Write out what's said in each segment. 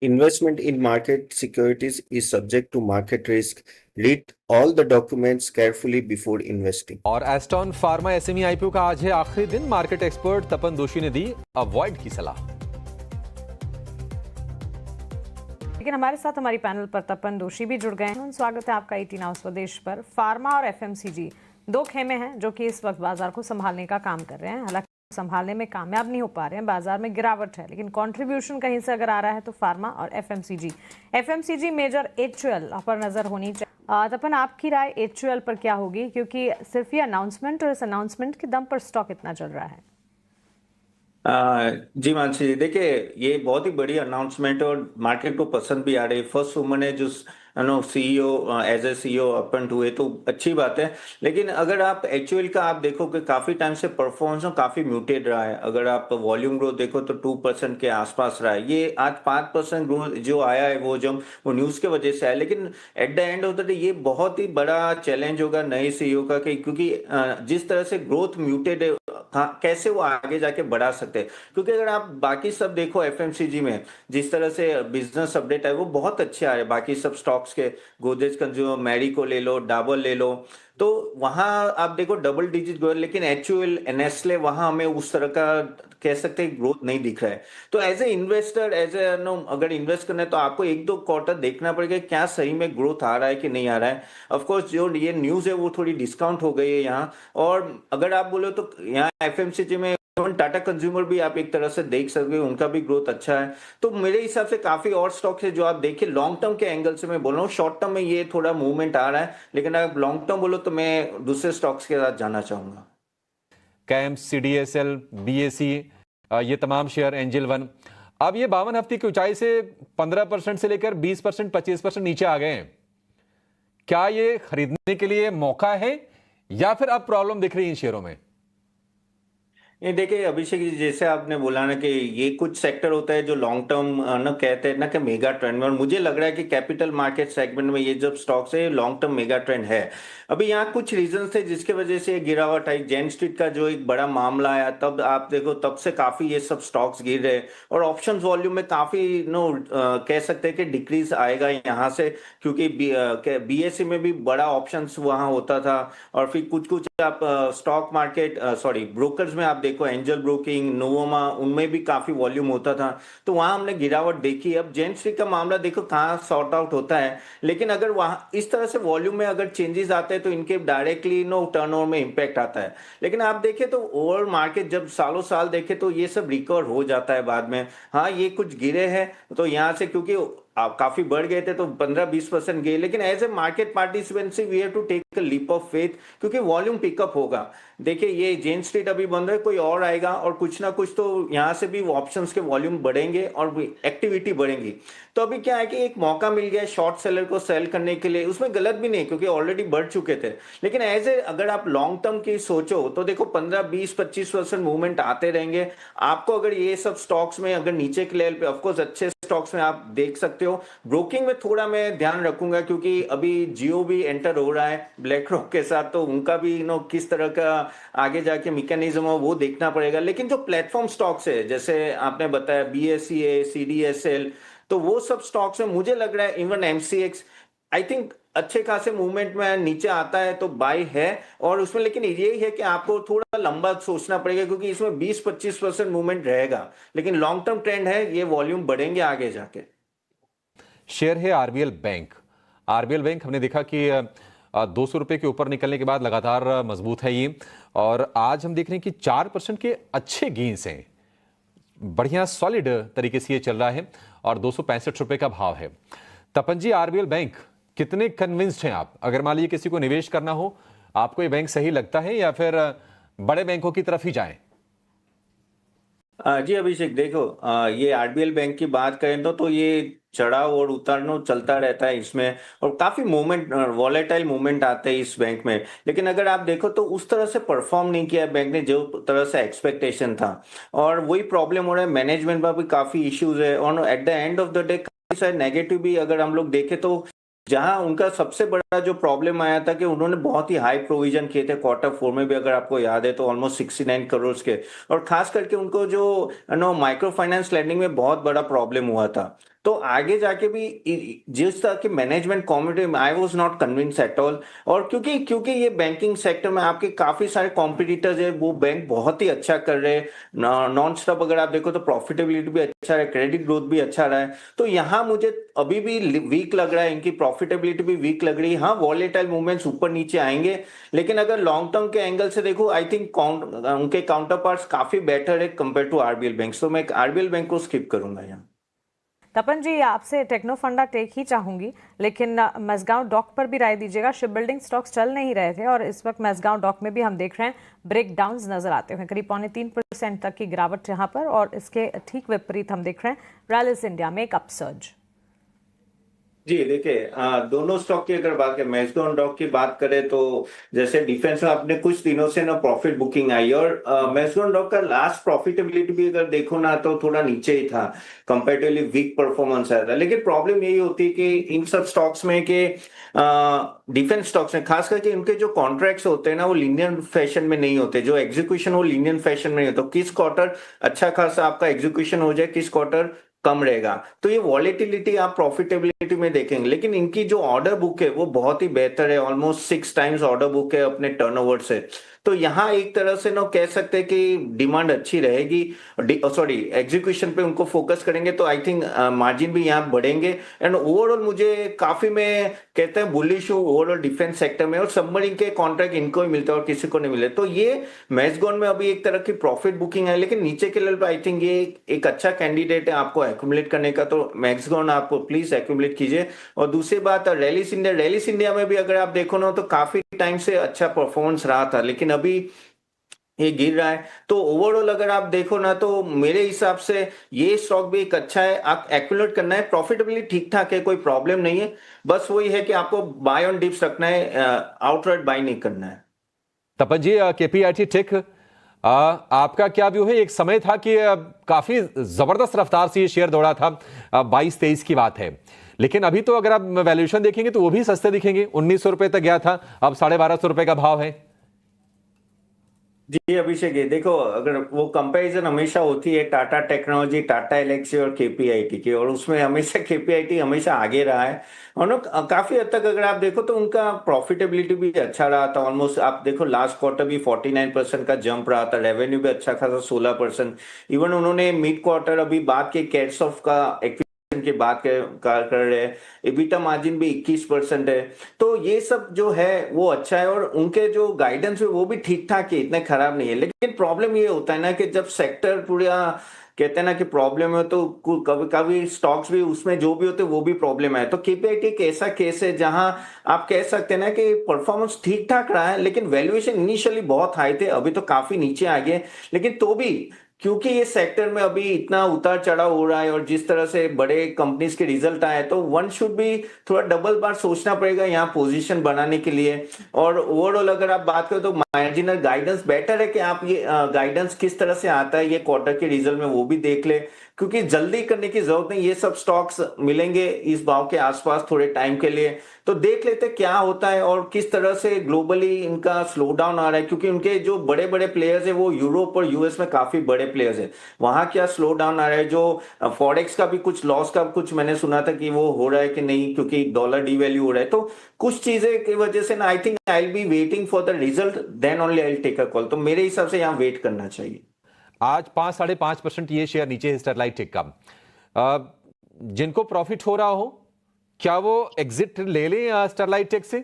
Investment in market securities is subject to market risk. Read all the documents carefully before investing. और Ashton pharma SME IPO का आज है आखिरी दिन। Market expert तपन दोषी ने दी अवॉइड की सलाह। लेकिन हमारे साथ हमारी पैनल पर तपन दोषी भी जुड़ गए हैं। स्वागत है आपका 18 आवर्स स्वदेश पर। फार्मा और एफएमसीजी दो खेमे हैं जो कि इस वक्त बाजार को संभालने का काम कर रहे हैं। हालांकि संभालने में कामयाब नहीं हो पा रहे हैं, बाजार में गिरावट है, लेकिन कंट्रीब्यूशन कहीं से अगर आ रहा है तो फार्मा और एफएमसीजी मेजर एचयूएल पर नजर होनी चाहिए। तपन, आपकी राय एचयूएल पर क्या होगी, क्योंकि सिर्फ ये अनाउंसमेंट और इस अनाउंसमेंट के दम पर स्टॉक इतना चल रहा है? जी मानसी जी, देखिए ये बहुत ही बड़ी अनाउंसमेंट और मार्केट को पसंद भी आ रही है। फर्स्ट वुमन है जो CEO as a CEO appoint हुए, तो अच्छी बात है। लेकिन अगर आप एक्चुअल का आप देखो कि काफी टाइम से परफॉर्मेंस काफी म्यूटेड रहा है। अगर आप वॉल्यूम ग्रोथ देखो तो 2% के आसपास रहा है। ये आज 5% ग्रोथ जो आया है वो न्यूज के वजह से आया। लेकिन at the end of the day ये बहुत ही बड़ा चैलेंज होगा नए सीईओ का क्योंकि जिस तरह से ग्रोथ म्यूटेड है, कैसे वो आगे जाके बढ़ा सकते हैं। क्योंकि अगर आप बाकी सब देखो एफएमसीजी में जिस तरह से बिजनेस अपडेट है वो बहुत अच्छे आ रहे हैं। बाकी सब स्टॉक्स के गोदरेज कंज्यूमर, मैरी को ले लो, डाबर ले लो, तो वहां आप देखो डबल डिजिट ग्रोथ। लेकिन एचयूएल, नेस्ले, वहां हमें उस तरह का कह सकते हैं ग्रोथ नहीं दिख रहा है। तो एज ए इन्वेस्टर, अगर इन्वेस्ट करना है तो आपको एक दो क्वार्टर देखना पड़ेगा क्या सही में ग्रोथ आ रहा है कि नहीं आ रहा है। ऑफकोर्स जो ये न्यूज है वो थोड़ी डिस्काउंट हो गई है यहाँ। और अगर आप बोलो तो यहाँ एफएमसीजी में टाटा कंज्यूमर भी आप एक तरह से देख सकते हो, उनका भी ग्रोथ अच्छा है। तो मेरे हिसाब से काफी और स्टॉक्स है जो आप देखिए लॉन्ग टर्म के एंगल से मैं बोल रहा हूँ। शॉर्ट टर्म में ये थोड़ा मूवमेंट आ रहा है, लेकिन अगर लॉन्ग टर्म बोलो तो मैं दूसरे स्टॉक्स के साथ जाना चाहूंगा। कैम, सीडीएसएल, बीएसई, ये तमाम शेयर, एंजल वन, अब ये 52 हफ्ते की ऊंचाई से 15% से लेकर 20%, 25% नीचे आ गए हैं। क्या ये खरीदने के लिए मौका है या फिर अब प्रॉब्लम दिख रही है इन शेयरों में? ये देखिए अभिषेक जी, जैसे आपने बोला ना कि ये कुछ सेक्टर होता है जो लॉन्ग टर्म ना कहते हैं ना कि मेगा ट्रेंड में, और मुझे लग रहा है कि कैपिटल मार्केट सेगमेंट में ये जब स्टॉक्स है लॉन्ग टर्म मेगा ट्रेंड है। अभी यहाँ कुछ रीजन थे जिसके वजह से ये गिरावट आई। जेन स्ट्रीट का जो एक बड़ा मामला आया तब आप देखो तब से काफी ये सब स्टॉक्स गिर रहे, और ऑप्शन वॉल्यूम में काफी कह सकते हैं कि डिक्रीज आएगा यहाँ से, क्योंकि बीएसई में भी बड़ा ऑप्शन वहां होता था। और फिर कुछ कुछ आप स्टॉक मार्केट ब्रोकर्स में आप देखो, एंजल ब्रोकिंग, नोवोमा, उनमें भी काफी वॉल्यूम होता था, तो वहां हमने गिरावट देखी। अब जेन स्ट्रीट का मामला देखो कहाँ सॉर्ट आउट होता है। लेकिन अगर वहां इस तरह से वॉल्यूम में अगर चेंजेस आते हैं तो इनके डायरेक्टली टर्नओवर में इंपैक्ट आता है। लेकिन आप देखें तो ओवर मार्केट जब सालों साल देखे तो ये सब रिकवर हो जाता है बाद में। हाँ, ये कुछ गिरे हैं तो यहाँ से क्योंकि आप काफी बढ़ गए थे तो 15-20% गए। लेकिन as a market participancy we have to take a leap of faith, क्योंकि वॉल्यूम पिकअप होगा। देखिए ये जेन स्ट्रीट अभी बंद है, कोई और आएगा और कुछ ना कुछ तो यहाँ से भी ऑप्शंस के वॉल्यूम बढ़ेंगे और एक्टिविटी बढ़ेंगी। तो अभी क्या है कि एक मौका मिल गया शॉर्ट सेलर को सेल करने के लिए, उसमें गलत भी नहीं क्योंकि ऑलरेडी बढ़ चुके थे। लेकिन एज ए अगर आप लॉन्ग टर्म की सोचो तो देखो 15-20-25% मूवमेंट आते रहेंगे आपको। अगर ये सब स्टॉक्स में अगर नीचे के लेवल पे, ऑफकोर्स अच्छे स्टॉक्स में आप देख सकते हो। ब्रोकिंग में थोड़ा मैं ध्यान रखूंगा क्योंकि अभी जियो भी एंटर हो रहा है ब्लैक रॉक के साथ, तो उनका भी किस तरह का आगे जाके मैकेनिज्म हो वो देखना पड़ेगा। लेकिन जो प्लेटफॉर्म स्टॉक्स है जैसे आपने बताया बीएसई, सीडीएसएल, तो वो सब स्टॉक्स में मुझे लग रहा है इवन एमसीएक्स आई थिंक अच्छे खासे मूवमेंट में नीचे आता है तो बाय है। और उसमें लेकिन यही है कि आपको थोड़ा लंबा सोचना पड़ेगा क्योंकि इसमें 20-25% मूवमेंट रहेगा, लेकिन लॉन्ग टर्म ट्रेंड है, ये वॉल्यूम बढ़ेंगे आगे जाके। शेयर है आरबीएल बैंक। आरबीएल बैंक हमने देखा कि 200 रुपए के ऊपर निकलने के बाद लगातार मजबूत है ये, और आज हम देख रहे हैं कि 4% के अच्छे गेंस हैं। बढ़िया सॉलिड तरीके से ये चल रहा है और 265 रुपए का भाव है। तपन जी, आरबीएल बैंक कितने कन्विंस्ड हैं आप? अगर मान लीजिए किसी को निवेश करना हो, आपको ये बैंक सही लगता है या फिर बड़े बैंकों की तरफ ही जाएं? जी अभिषेक, देखो ये आरबीएल बैंक की बात करें तो ये चढ़ाव और उतारना चलता रहता है इसमें, और काफी मूवमेंट, वॉलेटाइल मूवमेंट आते हैं इस बैंक में। लेकिन अगर आप देखो तो उस तरह से परफॉर्म नहीं किया बैंक ने जो तरह से एक्सपेक्टेशन था, और वही प्रॉब्लम हो रहा है। मैनेजमेंट में भी काफी इश्यूज है, और at the end of the day काफी सारे नेगेटिव भी अगर हम लोग देखें तो जहां उनका सबसे बड़ा जो प्रॉब्लम आया था कि उन्होंने बहुत ही हाई प्रोविजन किए थे Q4 में भी, अगर आपको याद है तो ऑलमोस्ट 69 करोड़ के। और खास करके उनको जो माइक्रो फाइनेंस लैंडिंग में बहुत बड़ा प्रॉब्लम हुआ था। तो आगे जाके भी जिस तरह की management comedy I was not convince at all. और क्योंकि क्योंकि ये बैंकिंग सेक्टर में आपके काफी सारे कॉम्पिटिटर्स है, वो बैंक बहुत ही अच्छा कर रहे हैं। नॉन स्टॉप अगर आप देखो तो प्रॉफिटेबिलिटी भी अच्छा है, क्रेडिट ग्रोथ भी अच्छा रहा है। तो यहाँ मुझे अभी भी वीक लग रहा है, इनकी प्रॉफिटेबिलिटी भी वीक लग रही है। हाँ, वॉलेटाइल मूवमेंट्स ऊपर नीचे आएंगे, लेकिन अगर लॉन्ग टर्म के एंगल से देखो आई थिंक उनके काउंटर पार्ट्स काफी बेटर है कंपेयर टू आरबीएल बैंक। तो मैं आरबीएल बैंक को स्किप करूंगा यहाँ। तपन जी, आपसे टेक्नो फंडा टेक ही चाहूंगी, लेकिन मझगांव डॉक पर भी राय दीजिएगा। शिप बिल्डिंग स्टॉक्स चल नहीं रहे थे और इस वक्त मझगांव डॉक में भी हम देख रहे हैं ब्रेक डाउन्स नजर आते हुए, करीब 3.25% तक की गिरावट यहाँ पर। और इसके ठीक विपरीत हम देख रहे हैं रैलिस इंडिया में एक अपसर्ज। जी देखिए, दोनों स्टॉक की अगर बात करें, मैक्सिमम डॉक की बात करें तो जैसे डिफेंस में आपने कुछ दिनों से ना प्रॉफिट बुकिंग आई, और मैक्सिमम डॉक का लास्ट प्रॉफिटेबिलिटी भी अगर देखो ना तो थोड़ा नीचे ही था, कंपेरेटिवली वीक परफॉर्मेंस आया था। लेकिन प्रॉब्लम यही होती है कि इन सब स्टॉक्स में के डिफेंस स्टॉक्स में खास करके इनके जो कॉन्ट्रैक्ट्स होते हैं ना वो लीनियर फैशन में नहीं होते, जो एग्जीक्यूशन वो लीनियर फैशन में नहीं होता। किस क्वार्टर अच्छा खासा आपका एग्जीक्यूशन हो जाए, किस क्वार्टर कम रहेगा, तो ये वॉलेटिलिटी आप प्रॉफिटेबिलिटी में देखेंगे। लेकिन इनकी जो ऑर्डर बुक है वो बहुत ही बेहतर है, ऑलमोस्ट 6 टाइम्स ऑर्डर बुक है अपने टर्नओवर से। तो यहाँ एक तरह से ना कह सकते हैं कि डिमांड अच्छी रहेगी, सॉरी एग्जीक्यूशन पे उनको फोकस करेंगे तो आई थिंक मार्जिन भी यहाँ बढ़ेंगे। एंड ओवरऑल मुझे काफी, मैं कहते हैं बुलिश हूँ ओवरऑल डिफेंस सेक्टर में, और सबमरीन के कॉन्ट्रैक्ट इनको ही मिलते हैं और किसी को नहीं मिले। तो ये मैक्सिमम में अभी एक तरह की प्रॉफिट बुकिंग है, लेकिन नीचे के लेवल पे आई थिंक ये एक अच्छा कैंडिडेट है आपको एक्यूमुलेट करने का। तो मैक्सिमम आप प्लीज एक्यूमुलेट कीजिए। और दूसरी बात रैलिस इंडिया में भी अगर आप देखो ना तो काफी टाइम से अच्छा परफॉर्मेंस रहा था, लेकिन अभी ये गिर रहा है। तो ओवरऑल अगर आप देखो ना तो मेरे हिसाब से ये स्टॉक भी एक अच्छा है, आप एक्यूमुलेट करना है। प्रॉफिटेबिलिटी ठीक ठाक है, कोई प्रॉब्लम नहीं है, बस वही है कि आपको बाय ऑन डिप्स रखना है, आउटराइट बाय नहीं करना है। तपन जी, केपीआईटी टेक, आपका क्या व्यू है? एक समय था कि काफी जबरदस्त रफ्तार से ये शेयर दौड़ा था, 22-23 की बात है, लेकिन अभी तो अगर आप वैल्यूएशन देखेंगे तो वो भी सस्ते दिखेंगे। 1900 रुपए तक गया था, अब 1250 रुपए का भाव है। जी अभिषेक, ये देखो अगर वो कंपैरिजन हमेशा होती है टाटा टेक्नोलॉजी, टाटा एलेक्सी और केपीआईटी की, और उसमें हमेशा केपीआईटी हमेशा आगे रहा है। और ना काफी हद तक अगर आप देखो तो उनका प्रॉफिटेबिलिटी भी अच्छा रहा था, ऑलमोस्ट आप देखो लास्ट क्वार्टर भी 49% का जंप रहा था, रेवेन्यू भी अच्छा खासा 16%। इवन उन्होंने मिड क्वार्टर अभी बात की कैट्स ऑफ का की बात कर रहे हैं, एबिटा मार्जिन भी 21% है। तो ये सब जो है वो अच्छा है, और उनके जो गाइडेंस है वो भी ठीक ठाक है, इतने खराब नहीं है। लेकिन प्रॉब्लम ये होता है ना कि जब सेक्टर पूरा कहते हैं ना कि प्रॉब्लम है, तो कभी कभी स्टॉक्स भी उसमें जो भी होते हैं वो भी प्रॉब्लम है। तो केपीआईटी एक ऐसा केस है जहां आप कह सकते हैं ना कि परफॉर्मेंस ठीक ठाक रहा है, लेकिन वैल्यूएशन इनिशियली बहुत हाई थे, अभी तो काफी नीचे आ गए। लेकिन तो भी क्योंकि ये सेक्टर में अभी इतना उतार चढ़ाव हो रहा है और जिस तरह से बड़े कंपनीज के रिजल्ट आए, तो वन शुड भी थोड़ा डबल बार सोचना पड़ेगा यहाँ पोजीशन बनाने के लिए। और ओवरऑल अगर आप बात करें तो मार्जिनल गाइडेंस बेटर है कि आप ये गाइडेंस किस तरह से आता है ये क्वार्टर के रिजल्ट में वो भी देख ले, क्योंकि जल्दी करने की जरूरत नहीं। ये सब स्टॉक्स मिलेंगे इस भाव के आसपास थोड़े टाइम के लिए, तो देख लेते क्या होता है और किस तरह से ग्लोबली इनका स्लो डाउन आ रहा है, क्योंकि उनके जो बड़े बड़े प्लेयर्स है वो यूरोप और यूएस में काफी बड़े प्लेयर्स है, वहां क्या स्लो डाउन आ रहा है। जो फॉरेक्स का भी कुछ लॉस का कुछ मैंने सुना था कि वो हो रहा है कि नहीं, क्योंकि डॉलर डिवैल्यू हो रहा है। तो कुछ चीजें की वजह से ना I think I will be waiting for the result, then only I will take a call. तो मेरे हिसाब से यहाँ वेट करना चाहिए। आज 5-5.5% ये शेयर नीचे है स्टरलाइट टेक का। जिनको प्रॉफिट हो रहा हो, क्या वो एग्जिट ले लें स्टरलाइट टेक से?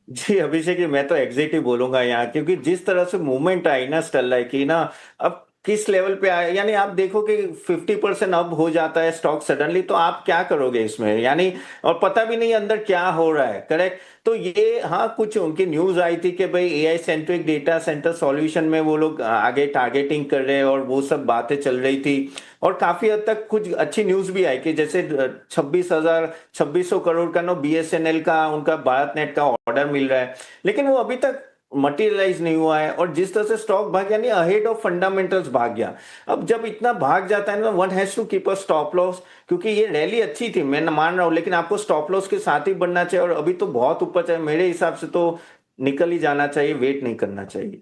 जी अभिषेक, मैं तो एग्जिट ही बोलूंगा यहाँ, क्योंकि जिस तरह से मूवमेंट आई ना स्टरलाइट की ना, अब किस लेवल पे आया, यानी आप देखो कि 50% अब हो जाता है स्टॉक सडनली, तो आप क्या करोगे इसमें, यानी और पता भी नहीं अंदर क्या हो रहा है, करेक्ट। तो ये हाँ, कुछ उनकी न्यूज आई थी कि भाई AI centric data centre solution में वो लोग आगे टारगेटिंग कर रहे हैं, और वो सब बातें चल रही थी। और काफी हद तक कुछ अच्छी न्यूज भी आई कि जैसे 2600 करोड़ का नो बीएसएनएल का उनका भारत नेट का ऑर्डर मिल रहा है, लेकिन वो अभी तक मटेरियलाइज नहीं हुआ है। और जिस तरह से स्टॉक भाग यानी अहेड ऑफ फंडामेंटल्स भाग गया। अब जब इतना भाग जाता है ना, one has to keep a stop loss, क्योंकि ये रैली अच्छी थी मैं मान रहा हूं, लेकिन आपको स्टॉप लॉस के साथ ही बढ़ना चाहिए। और अभी तो बहुत ऊपर चाहिए, मेरे हिसाब से तो निकल ही जाना चाहिए, वेट नहीं करना चाहिए।